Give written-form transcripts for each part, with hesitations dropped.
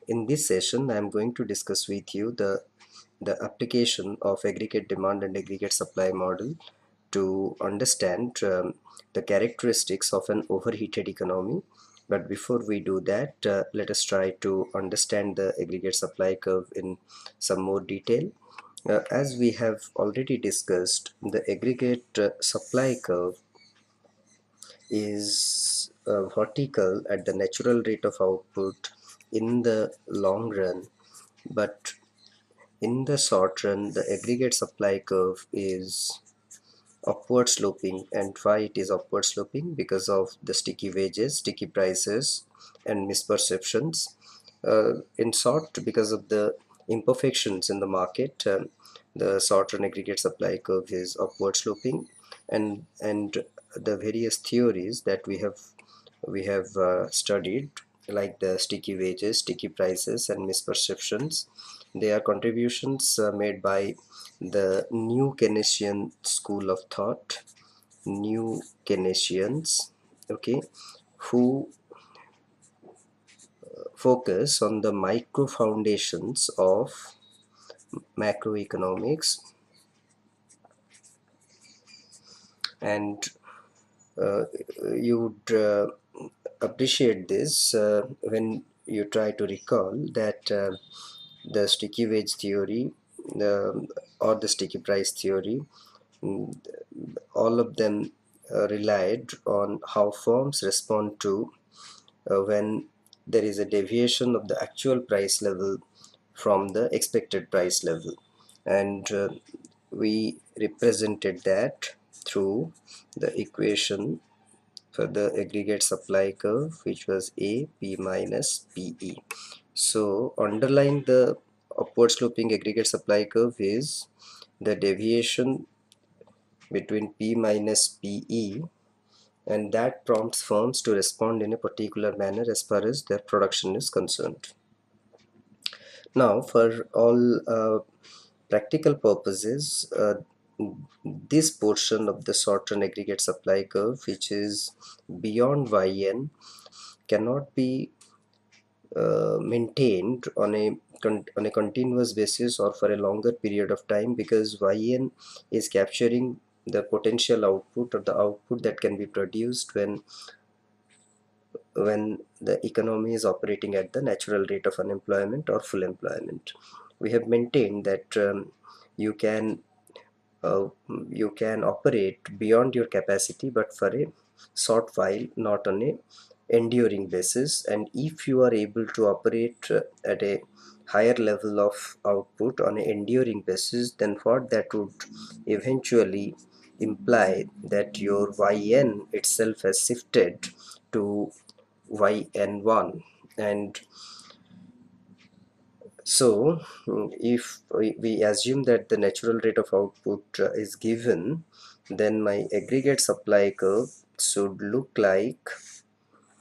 In this session, I am going to discuss with you the application of aggregate demand and aggregate supply model to understand the characteristics of an overheated economy. But before we do that, let us try to understand the aggregate supply curve in some more detail. As we have already discussed, the aggregate supply curve is vertical at the natural rate of output in the long run, but in the short run the aggregate supply curve is upward sloping. And why it is upward sloping? Because of the sticky wages, sticky prices, and misperceptions. In short, because of the imperfections in the market, the short run aggregate supply curve is upward sloping, and the various theories that we have studied, like the sticky wages, sticky prices, and misperceptions, they are contributions made by the new Keynesian school of thought, new Keynesians, okay, who focus on the micro foundations of macroeconomics. And uh, you would appreciate this when you try to recall that the sticky wage theory, or the sticky price theory, mm, all of them relied on how firms respond to when there is a deviation of the actual price level from the expected price level. And we represented that through the equation for the aggregate supply curve, which was A P minus PE. So underlying the upward sloping aggregate supply curve is the deviation between P minus PE, and that prompts firms to respond in a particular manner as far as their production is concerned. Now, for all practical purposes, this portion of the short run aggregate supply curve, which is beyond yn, cannot be maintained on a continuous basis or for a longer period of time, because yn is capturing the potential output, or the output that can be produced when the economy is operating at the natural rate of unemployment or full employment. We have maintained that you can uh, you can operate beyond your capacity, but for a short while, not on a enduring basis. And if you are able to operate at a higher level of output on an enduring basis, then what that would eventually imply that your yn itself has shifted to yn1. And so if we assume that the natural rate of output is given, then my aggregate supply curve should look like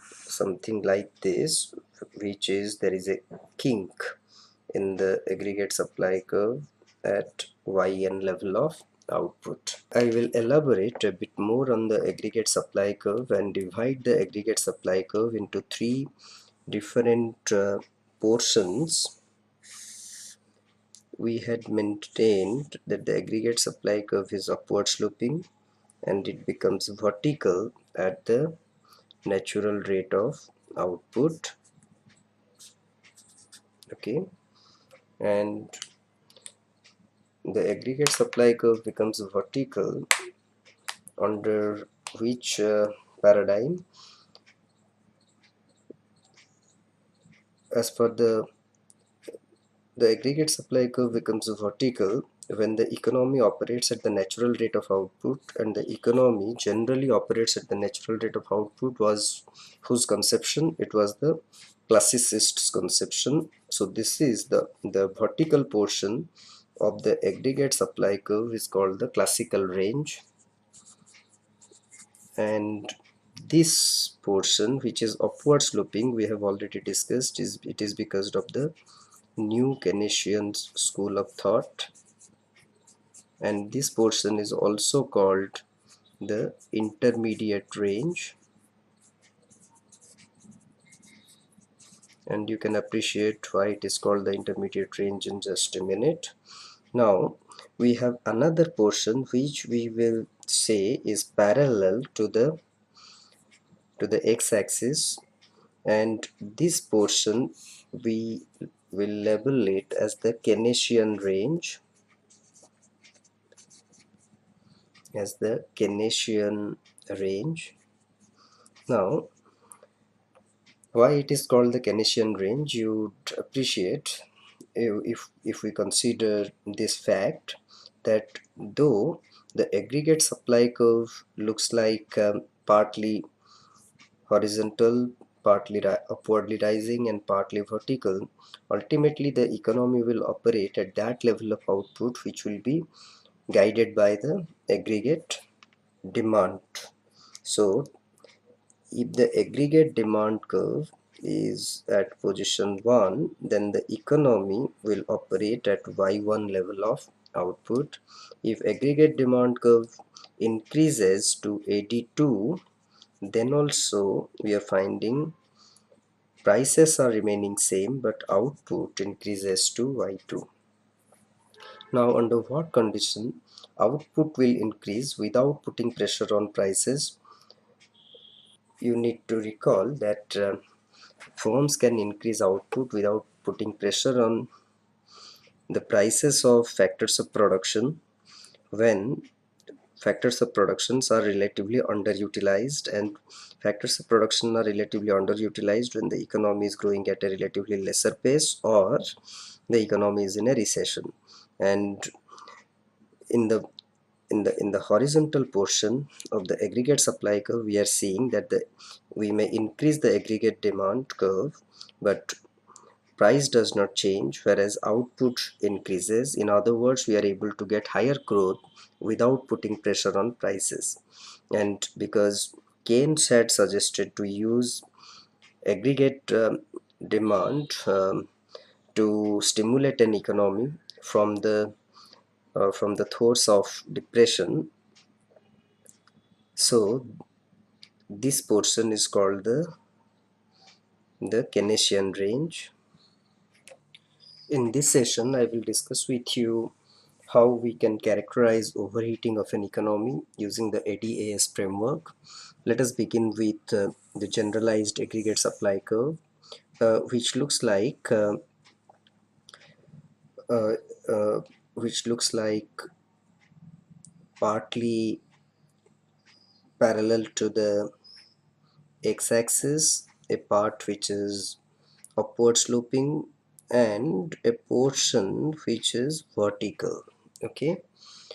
something like this, which is there is a kink in the aggregate supply curve at yn level of output. I will elaborate a bit more on the aggregate supply curve and divide the aggregate supply curve into three different portions. We had maintained that the aggregate supply curve is upward sloping and it becomes vertical at the natural rate of output, okay, and the aggregate supply curve becomes vertical under which paradigm, as per the aggregate supply curve becomes vertical when the economy operates at the natural rate of output. And the economy generally operates at the natural rate of output was whose conception? It was the classicist's conception. So this is the vertical portion of the aggregate supply curve is called the classical range. And this portion, which is upward sloping, we have already discussed, is it is because of the new Keynesian school of thought. And this portion is also called the intermediate range. and you can appreciate why it is called the intermediate range in just a minute. Now we have another portion which we will say is parallel to the x-axis, and this portion we will label it as the Keynesian range, as the Keynesian range. Now, why it is called the Keynesian range, you'd appreciate if we consider this fact that though the aggregate supply curve looks like partly horizontal, partly upwardly rising, and partly vertical, ultimately the economy will operate at that level of output which will be guided by the aggregate demand. So if the aggregate demand curve is at position 1, then the economy will operate at y1 level of output. If aggregate demand curve increases to 82, then also we are finding prices are remaining same but output increases to y2. Now under what condition output will increase without putting pressure on prices? You need to recall that firms can increase output without putting pressure on the prices of factors of production when factors of productions are relatively underutilized, and factors of production are relatively underutilized when the economy is growing at a relatively lesser pace or the economy is in a recession. And in the in the horizontal portion of the aggregate supply curve, we are seeing that we may increase the aggregate demand curve, but price does not change, whereas output increases. In other words, we are able to get higher growth without putting pressure on prices. And because Keynes had suggested to use aggregate demand to stimulate an economy from the throes of depression, so this portion is called the Keynesian range. In this session, I will discuss with you how we can characterize overheating of an economy using the ADAS framework. Let us begin with the generalized aggregate supply curve, which looks like uh, uh, which looks like partly parallel to the x-axis, a part which is upward sloping, and a portion which is vertical. Okay,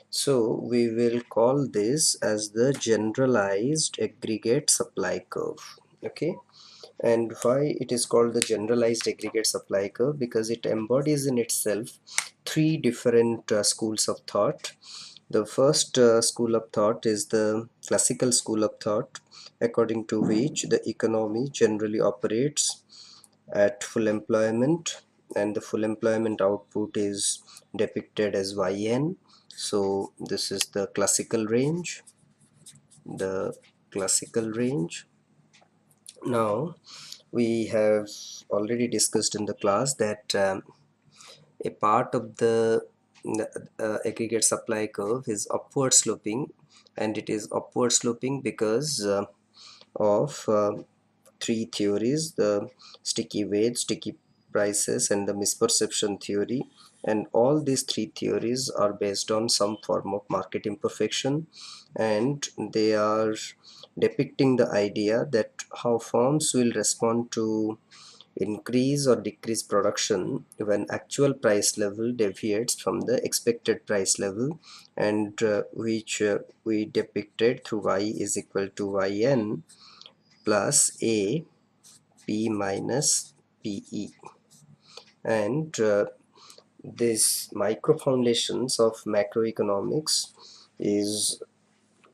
so we will call this as the generalized aggregate supply curve. Okay, and why it is called the generalized aggregate supply curve? Because it embodies in itself three different schools of thought. The first school of thought is the classical school of thought, according to which the economy generally operates at full employment, and the full employment output is depicted as yn. So this is the classical range, the classical range. Now we have already discussed in the class that a part of the aggregate supply curve is upward sloping, and it is upward sloping because of three theories: the sticky wage, sticky prices, and the misperception theory. And all these three theories are based on some form of market imperfection, and they are depicting the idea that how firms will respond to increase or decrease production when actual price level deviates from the expected price level, and which we depicted through y is equal to yn plus a p minus pe. And this micro foundations of macroeconomics is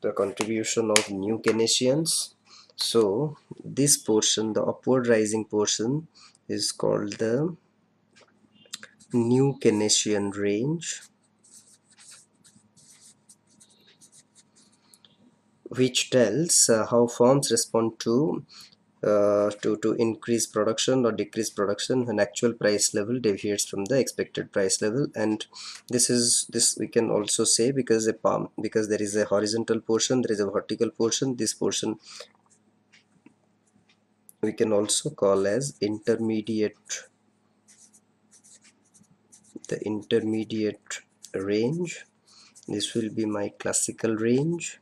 the contribution of new Keynesians. So this portion, the upward rising portion, is called the new Keynesian range, which tells how firms respond to to increase production or decrease production when actual price level deviates from the expected price level. And this we can also say, because because there is a horizontal portion, there is a vertical portion. This portion we can also call as the intermediate range. This will be my classical range.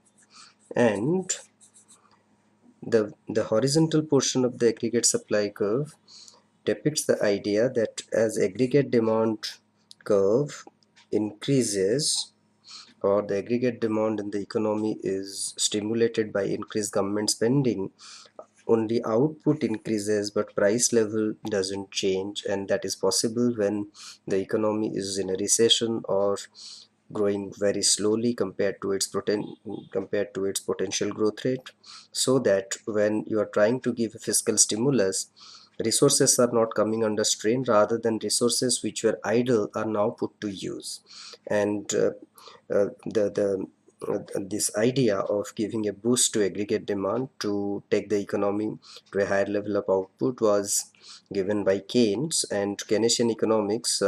And the horizontal portion of the aggregate supply curve depicts the idea that as aggregate demand curve increases, or the aggregate demand in the economy is stimulated by increased government spending, only output increases but price level doesn't change. And that is possible when the economy is in a recession or growing very slowly compared to its potential growth rate. So that when you are trying to give a fiscal stimulus, resources are not coming under strain, rather than resources which were idle are now put to use. And the this idea of giving a boost to aggregate demand to take the economy to a higher level of output was given by Keynes. And Keynesian economics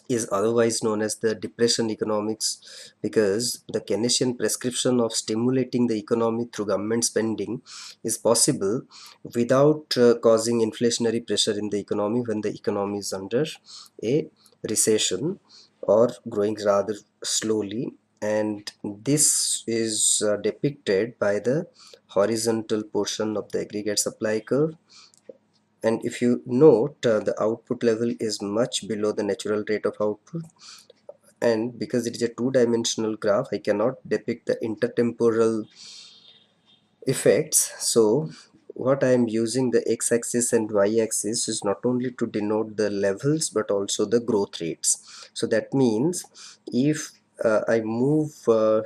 is otherwise known as the depression economics, because the Keynesian prescription of stimulating the economy through government spending is possible without causing inflationary pressure in the economy when the economy is under a recession or growing rather slowly. And this is depicted by the horizontal portion of the aggregate supply curve. And if you note, the output level is much below the natural rate of output. And because it is a two-dimensional graph, I cannot depict the intertemporal effects. So what I am using the x-axis and y-axis is not only to denote the levels but also the growth rates. So that means if I move to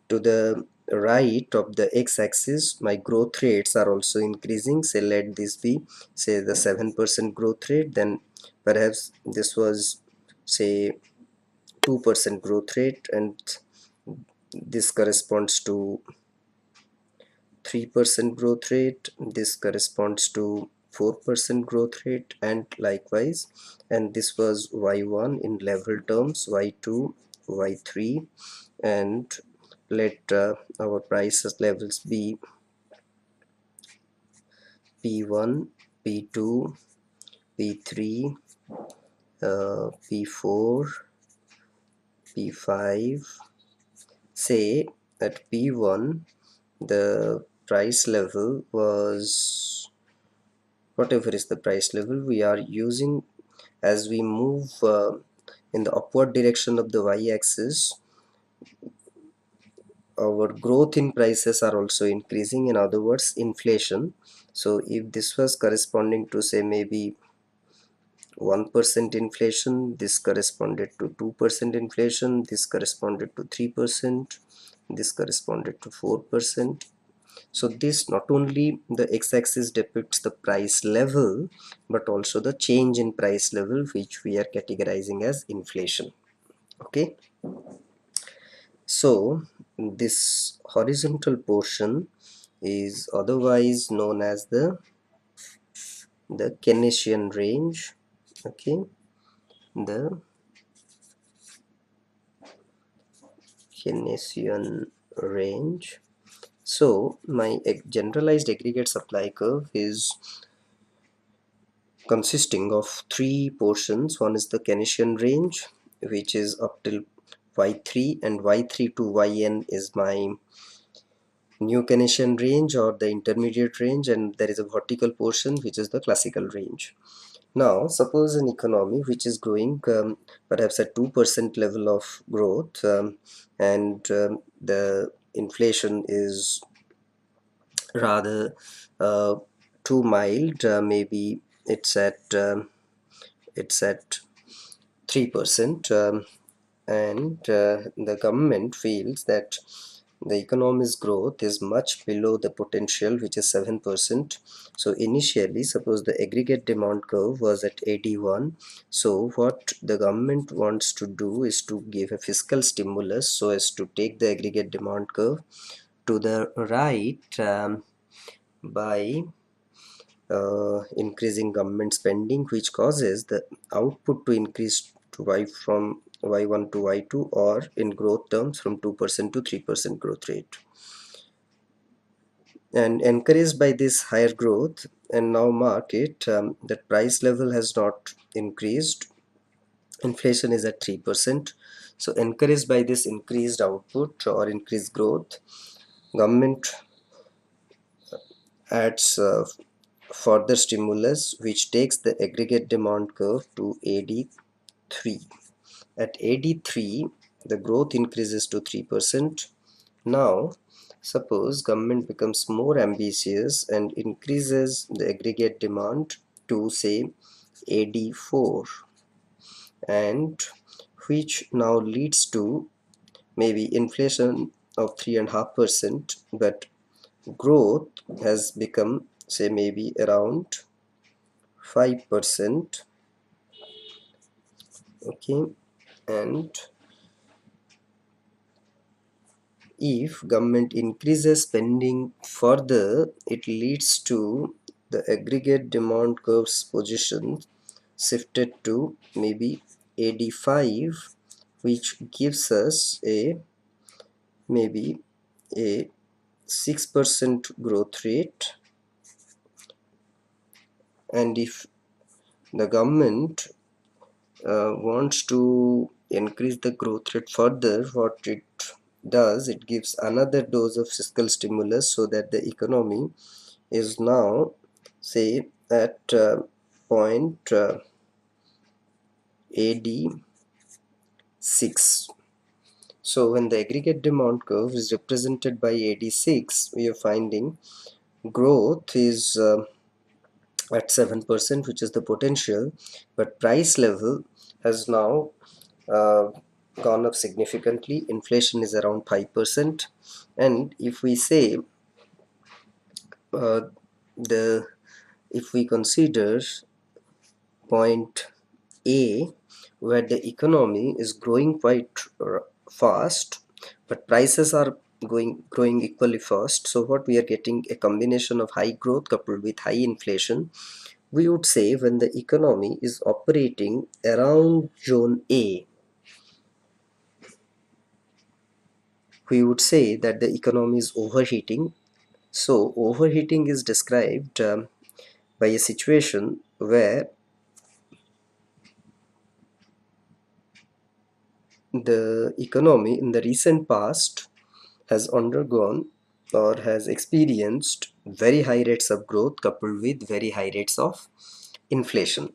the right of the x-axis, my growth rates are also increasing. Say let this be, say, the 7% growth rate, then perhaps this was, say, 2% growth rate, and this corresponds to 3% growth rate, this corresponds to 4% growth rate, and likewise. And this was y1 in level terms, y2, y3, and let our price levels be P1, P2, P3, P4, P5. Say at P1 the price level was, whatever is the price level we are using, as we move in the upward direction of the y-axis, our growth in prices are also increasing, in other words inflation. So if this was corresponding to, say, maybe 1% inflation, this corresponded to 2% inflation, this corresponded to 3%, this corresponded to 4%. So this, not only the x-axis depicts the price level but also the change in price level, which we are categorizing as inflation. Okay, so this horizontal portion is otherwise known as the Keynesian range. Okay, the Keynesian range. So my generalized aggregate supply curve is consisting of three portions. One is the Keynesian range, which is up till y3, and y3 to yn is my new Keynesian range or the intermediate range, and there is a vertical portion which is the classical range. Now suppose an economy which is growing perhaps at 2% level of growth, and the inflation is rather uh, too mild, maybe it's at 3%, and the government feels that the economy's growth is much below the potential, which is 7%. So initially, suppose the aggregate demand curve was at 81. So what the government wants to do is to give a fiscal stimulus so as to take the aggregate demand curve to the right by increasing government spending, which causes the output to increase to y from y1 to y2, or in growth terms from 2% to 3% growth rate. And encouraged by this higher growth and now market, that price level has not increased, inflation is at 3%. So encouraged by this increased output or increased growth, government adds further stimulus, which takes the aggregate demand curve to AD3. At AD3, the growth increases to 3%. Now, suppose government becomes more ambitious and increases the aggregate demand to say AD4, and which now leads to maybe inflation of 3.5%, but growth has become say maybe around 5%. Okay, and if government increases spending further, it leads to the aggregate demand curve's position shifted to maybe AD5, which gives us a maybe a 6% growth rate. And if the government wants to increase the growth rate further, what it does, it gives another dose of fiscal stimulus so that the economy is now say at point AD6. So when the aggregate demand curve is represented by AD6, we are finding growth is at 7%, which is the potential, but price level has now uh, gone up significantly. Inflation is around 5%. And if we say uh, the if we consider point A, where the economy is growing quite fast, but prices are growing equally fast, so what we are getting a combination of high growth coupled with high inflation. We would say when the economy is operating around zone A, we would say that the economy is overheating. So overheating is described by a situation where the economy in the recent past has undergone or has experienced very high rates of growth coupled with very high rates of inflation.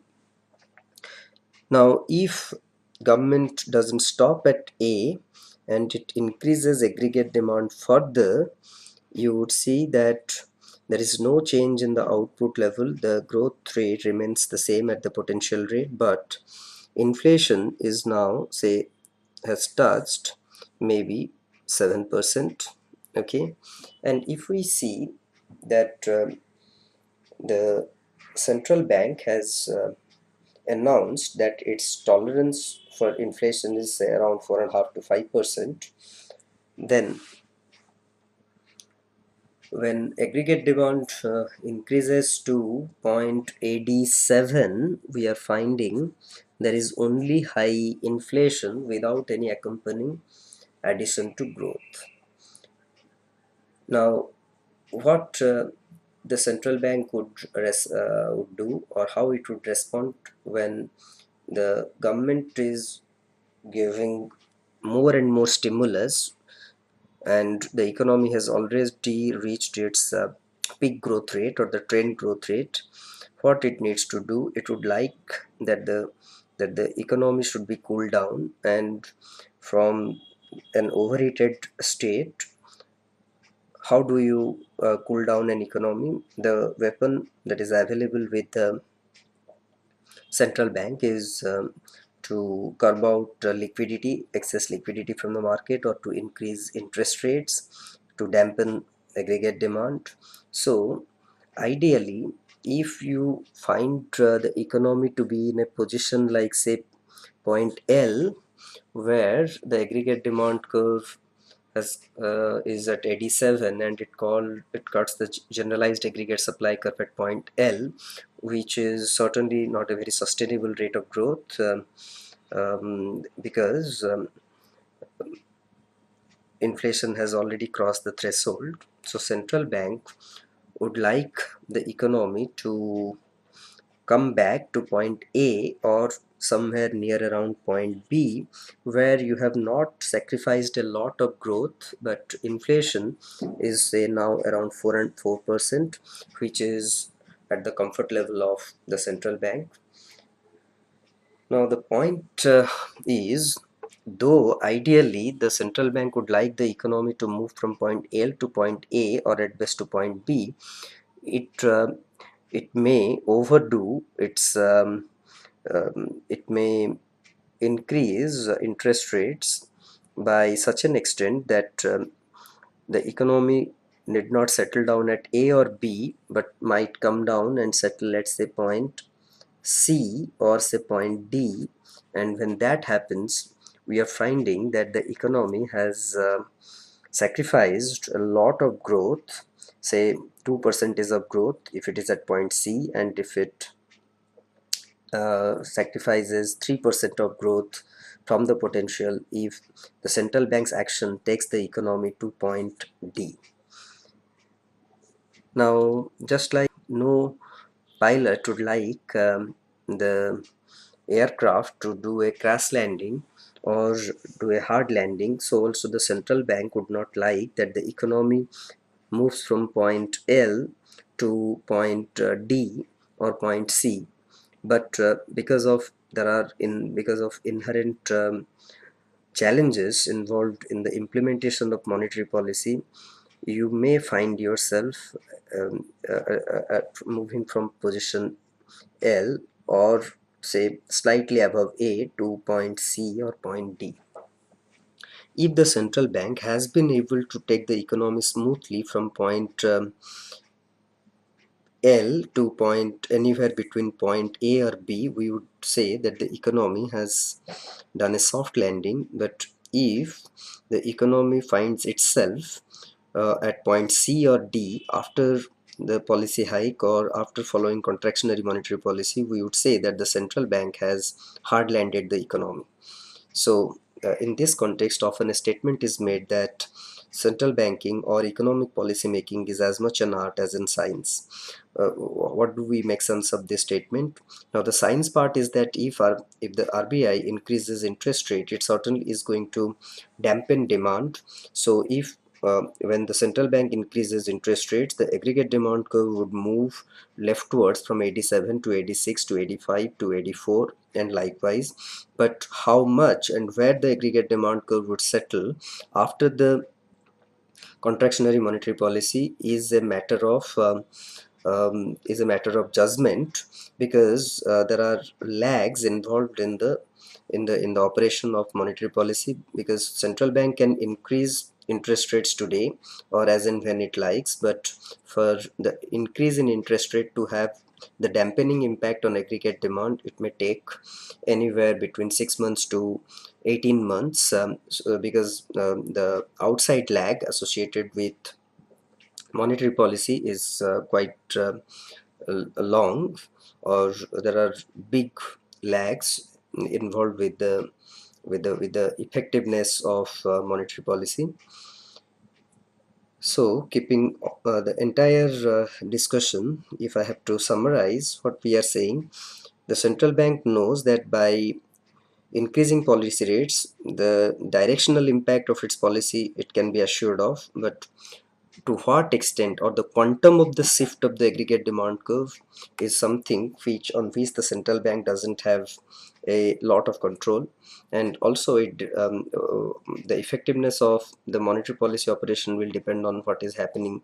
Now, if government doesn't stop at A and it increases aggregate demand further, you would see that there is no change in the output level. The growth rate remains the same at the potential rate, but inflation is now say has touched maybe 7%. Okay, and if we see that the central bank has announced that its tolerance for inflation is around 4.5 to 5%, then when aggregate demand increases to point AD7, we are finding there is only high inflation without any accompanying addition to growth. Now, what the central bank would do, or how it would respond when the government is giving more and more stimulus and the economy has already reached its peak growth rate or the trend growth rate. What it needs to do, it would like that the economy should be cooled down, and from an overheated state, how do you cool down an economy? The weapon that is available with the central bank is to curb out liquidity, excess liquidity from the market, or to increase interest rates to dampen aggregate demand. So ideally, if you find the economy to be in a position like say point L, where the aggregate demand curve is at 87, and it cuts the generalized aggregate supply curve at point L, which is certainly not a very sustainable rate of growth, because inflation has already crossed the threshold. So central bank would like the economy to come back to point A or somewhere near around point B, where you have not sacrificed a lot of growth, but inflation is say now around 4%, which is at the comfort level of the central bank. Now the point is, though ideally the central bank would like the economy to move from point L to point A or at best to point B, it it may overdo its it may increase interest rates by such an extent that the economy need not settle down at A or B, but might come down and settle at say point C or say point D. And when that happens, we are finding that the economy has sacrificed a lot of growth, say 2% of growth if it is at point C, and if it sacrifices 3% of growth from the potential if the central bank's action takes the economy to point D. Now, just like no pilot would like the aircraft to do a crash landing or do a hard landing, so also the central bank would not like that the economy moves from point L to point D or point C. But because of inherent challenges involved in the implementation of monetary policy, you may find yourself moving from position L or say slightly above A to point C or point D. If the central bank has been able to take the economy smoothly from point L to point anywhere between point A or B, we would say that the economy has done a soft landing. But if the economy finds itself at point C or D after the policy hike or after following contractionary monetary policy, we would say that the central bank has hard landed the economy. So, in this context, often a statement is made that central banking or economic policy making is as much an art as in science. What do we make sense of this statement? Now, the science part is that if the RBI increases interest rate, it certainly is going to dampen demand. So, if when the central bank increases interest rates, the aggregate demand curve would move leftwards from 87 to 86 to 85 to 84, and likewise. But how much and where the aggregate demand curve would settle after the contractionary monetary policy is a matter of judgment, because there are lags involved in the operation of monetary policy, because central bank can increase interest rates today or as and when it likes, but for the increase in interest rate to have the dampening impact on aggregate demand, it may take anywhere between 6 months to 18 months, because the outside lag associated with monetary policy is quite long, or there are big lags involved with the effectiveness of monetary policy. So, keeping the entire discussion, if I have to summarize what we are saying, the central bank knows that by increasing policy rates, the directional impact of its policy it can be assured of, but to what extent or the quantum of the shift of the aggregate demand curve is something on which the central bank doesn't have a lot of control. And also the effectiveness of the monetary policy operation will depend on what is happening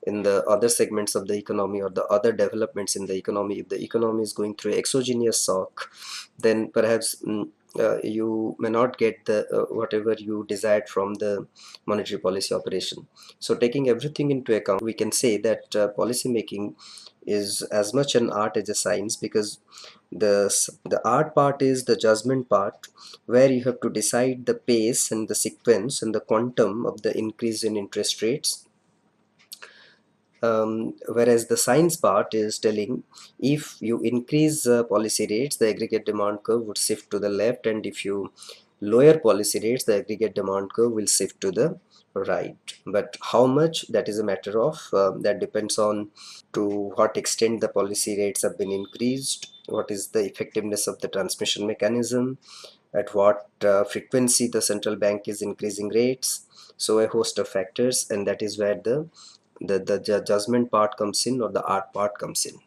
in the other segments of the economy or the other developments in the economy. If the economy is going through exogenous shock, then perhaps you may not get the whatever you desired from the monetary policy operation. So taking everything into account, we can say that policy making is as much an art as a science, because the art part is the judgment part, where you have to decide the pace and the sequence and the quantum of the increase in interest rates. Whereas the science part is telling, if you increase policy rates, the aggregate demand curve would shift to the left, and if you lower policy rates, the aggregate demand curve will shift to the right. But how much, that is a matter of that depends on to what extent the policy rates have been increased, what is the effectiveness of the transmission mechanism, at what frequency the central bank is increasing rates. So a host of factors, and that is where the judgment part comes in, or the art part comes in.